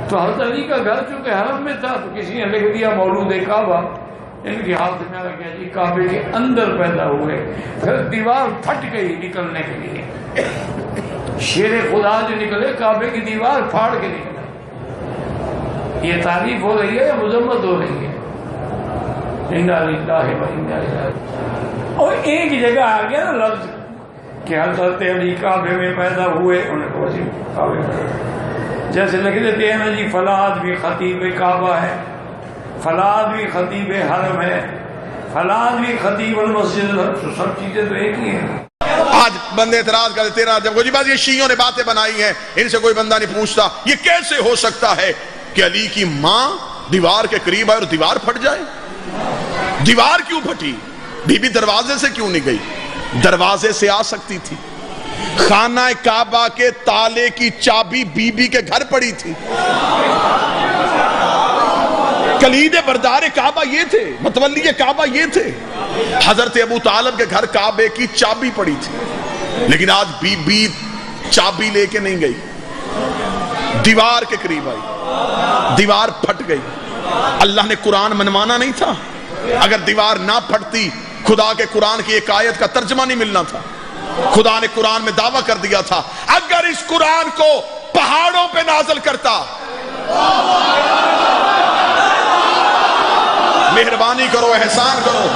تو حضرت علی کا گھر چونکہ حرم میں تھا تو کسی نے لکھ دیا مولود کعبہ، ان کے ہاتھ میں آ گیا جی کعبے کے اندر پیدا ہوئے، پھر دیوار پھٹ گئی نکلنے کے لیے، شیر خدا جو نکلے کعبے کی دیوار پھاڑ کے نکلا۔ یہ تعریف ہو رہی ہے یا مذمت ہو رہی ہے؟ انا للہ و انا الیہ راجعون۔ اور ایک جگہ آ گیا نا لفظ کہ حضرت علی کعبے میں پیدا ہوئے، انہیں کہا جی کعبے میں، جیسے لکھ دیتے ہیں نا جی فلاں آدمی خطیب کعبہ ہے، فلاں آدمی خطیب حرم ہے، فلاں آدمی خطیب المسجد، سب چیزیں تو ایک ہی ہیں۔ آج بندے اعتراض کرتے تیرا جب جی بات یہ شیعوں نے باتیں بنائی ہیں، ان سے کوئی بندہ نہیں پوچھتا یہ کیسے ہو سکتا ہے کہ علی کی ماں دیوار کے قریب آئے اور دیوار پھٹ جائے؟ دیوار کیوں پھٹی؟ بی بی دروازے سے کیوں نہیں گئی؟ دروازے سے آ سکتی تھی۔ خانہ کعبہ کے تالے کی چابی بی بی کے گھر پڑی تھی، کلید بردار کعبہ یہ تھے، متولی کعبہ یہ تھے، حضرت ابو طالب کے گھر کعبے کی چابی پڑی تھی، لیکن آج بی بی چابی لے کے نہیں گئی، دیوار کے قریب آئی، دیوار پھٹ گئی۔ اللہ نے قرآن منوانا نہیں تھا؟ اگر دیوار نہ پھٹتی خدا کے قرآن کی ایک آیت کا ترجمہ نہیں ملنا تھا۔ خدا نے قرآن میں دعویٰ کر دیا تھا اگر اس قرآن کو پہاڑوں پہ نازل کرتا، مہربانی کرو احسان کرو،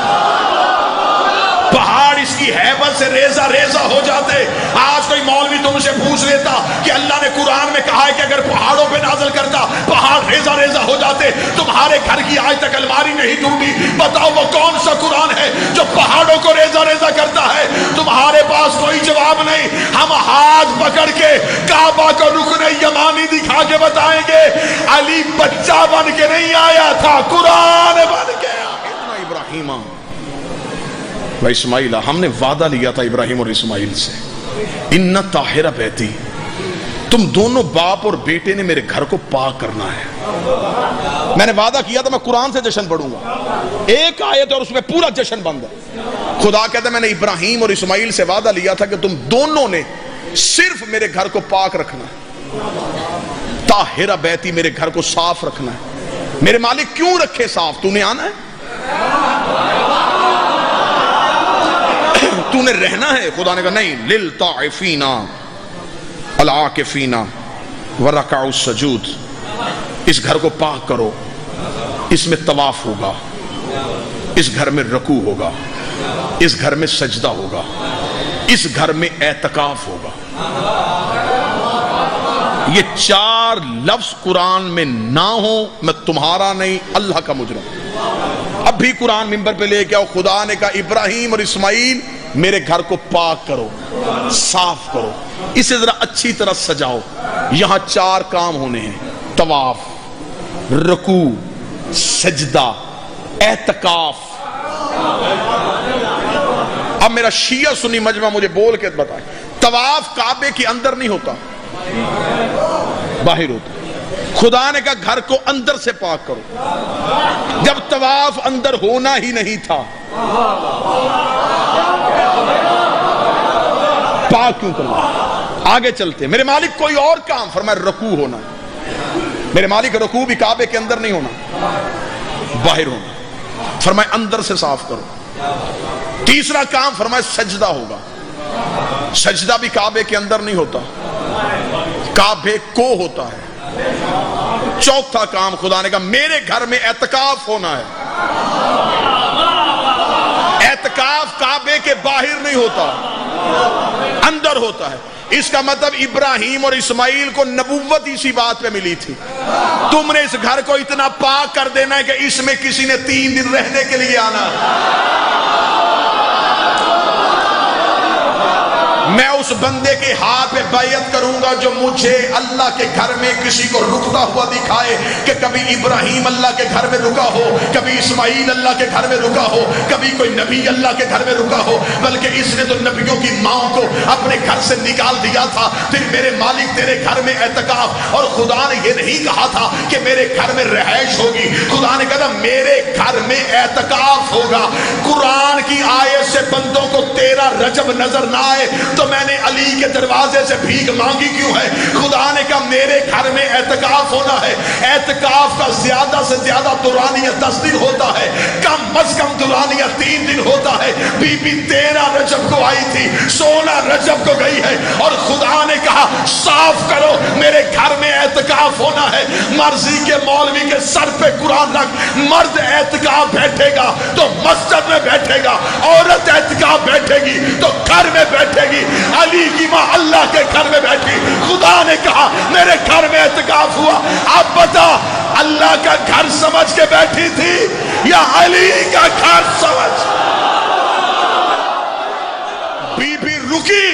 پہاڑ اس کی ہیبت سے ریزہ ریزہ ہو جاتے۔ آج کوئی مولوی تم سے پوچھ لیتا کہ اللہ نے قرآن میں کہا ہے کہ اگر پہاڑوں پہ نازل کرتا پہاڑ ریزہ ریزہ ہو جاتے، تمہارے گھر کی آج تک الماری نہیں ٹوٹی، بتاؤ وہ کون سا قرآن ہے جو پہاڑوں کو ریزہ ریزہ کرتا ہے؟ تمہارے پاس کوئی جواب نہیں۔ ہم ہاتھ پکڑ کے کعبہ کو رکن یمانی دکھا کے بتائیں گے علی بچہ بن کے نہیں آیا تھا، قرآن بن کے آیا۔ اتنا ابراہیم و اسماعیل، ہم نے وعدہ لیا تھا ابراہیم اور اسماعیل سے، ان طاہر بیتی، تم دونوں باپ اور بیٹے نے میرے گھر کو پاک کرنا ہے۔ میں نے وعدہ کیا تھا میں قرآن سے جشن پڑھوں گا، ایک آیت اور اس میں پورا جشن بند ہے۔ خدا کہتا ہے میں نے ابراہیم اور اسماعیل سے وعدہ لیا تھا کہ تم دونوں نے صرف میرے گھر کو پاک رکھنا ہے، طاہر بیتی، میرے گھر کو صاف رکھنا ہے۔ میرے مالک کیوں رکھے صاف؟ تو نے آنا ہے، تو نے رہنا ہے۔ خدا نے کہا نہیں، للطائفین العاکفین ورکع السجود، اس گھر کو پاک کرو، اس میں طواف ہوگا، اس گھر میں رکوع ہوگا، اس گھر میں سجدہ ہوگا، اس گھر میں اعتکاف ہوگا۔ یہ چار لفظ قرآن میں نہ ہو میں تمہارا نہیں اللہ کا مجرم۔ اب بھی قرآن منبر پہ لے کے آؤ، خدا نے کہا ابراہیم اور اسماعیل میرے گھر کو پاک کرو، صاف کرو، اسے ذرا اچھی طرح سجاؤ۔ یہاں چار کام ہونے ہیں، طواف، رکوع، سجدہ، اعتکاف۔ اب میرا شیعہ سنی مجمع مجھے بول کے بتائے، طواف کعبے کے اندر نہیں ہوتا، باہر ہوتا۔ خدا نے کہا گھر کو اندر سے پاک کرو، جب طواف اندر ہونا ہی نہیں تھا پاک کیوں کرنا؟ آگے چلتے میرے مالک کوئی اور کام، فرمایا رکوع ہونا، میرے مالک رکوع بھی کعبے کے اندر نہیں ہونا، باہر ہونا، فرمایا اندر سے صاف کرو۔ تیسرا کام فرمایا سجدہ ہوگا، سجدہ بھی کعبے کے اندر نہیں ہوتا، کعبے کو ہوتا ہے۔ چوتھا کام خدا نے کہا میرے گھر میں اعتکاف ہونا ہے، اعتکاف کعبے کے باہر نہیں ہوتا، اندر ہوتا ہے۔ اس کا مطلب ابراہیم اور اسماعیل کو نبوت اسی بات پہ ملی تھی، تم نے اس گھر کو اتنا پاک کر دینا ہے کہ اس میں کسی نے 3 دن رہنے کے لیے آنا۔ میں اس بندے کے ہاتھ پہ بیعت کروں گا جو مجھے اللہ کے گھر میں کسی کو رکتا ہوا دکھائے کہ کبھی ابراہیم اللہ کے گھر میں رکا ہو، کبھی اسماعیل اللہ کے گھر میں رکا ہو، کبھی کوئی نبی اللہ کے گھر میں رکا ہو، بلکہ اس نے تو نبیوں کی ماں کو اپنے گھر سے نکال دیا تھا۔ پھر میرے مالک تیرے گھر میں اعتکاف، اور خدا نے یہ نہیں کہا تھا کہ میرے گھر میں رہائش ہوگی، خدا نے کہا میرے گھر میں اعتکاف ہوگا۔ قرآن کی آیت سے بندوں کو تیرا رجب نظر نہ آئے تو میں نے علی کے دروازے سے بھیک مانگی کیوں ہے؟ خدا نے کہا میرے گھر میں اعتکاف ہونا ہے، اعتکاف کا زیادہ سے زیادہ دورانیہ 10 دن ہوتا ہے، کم از کم دورانیہ 3 دن ہوتا ہے۔ بی بی 13 رجب کو آئی تھی، 16 رجب کو گئی ہے، اور خدا نے کہا صاف کرو میرے گھر میں اعتکاف ہونا ہے۔ مرضی کے مولوی کے سر پہ قرآن رکھ، مرد اعتکاف بیٹھے گا تو مسجد میں بیٹھے گا، عورت اعتکاف بیٹھے گی تو گھر میں بیٹھے گی۔ علی کی ماں اللہ کے گھر میں بیٹھی، خدا نے کہا میرے گھر میں اعتکاف ہوا۔ اب بتا اللہ کا گھر سمجھ کے بیٹھی تھی یا علی کا گھر سمجھ؟ بی بی رکی،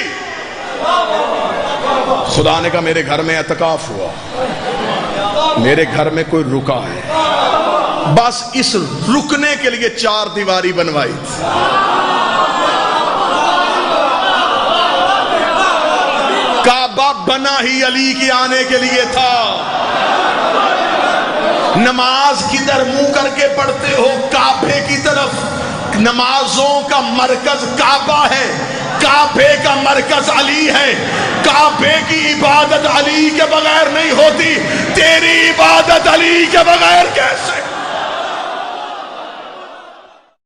خدا نے کہا میرے گھر میں اعتکاف ہوا، میرے گھر میں کوئی رکا ہے، بس اس رکنے کے لیے 4 دیواری بنوائی تھی۔ کعبہ بنا ہی علی کے آنے کے لیے تھا۔ نماز کدھر منہ کر کے پڑھتے ہو؟ کعبے کی طرف۔ نمازوں کا مرکز کعبہ ہے، کعبے کا مرکز علی ہے۔ کعبے کی عبادت علی کے بغیر نہیں ہوتی، تیری عبادت علی کے بغیر کیسے؟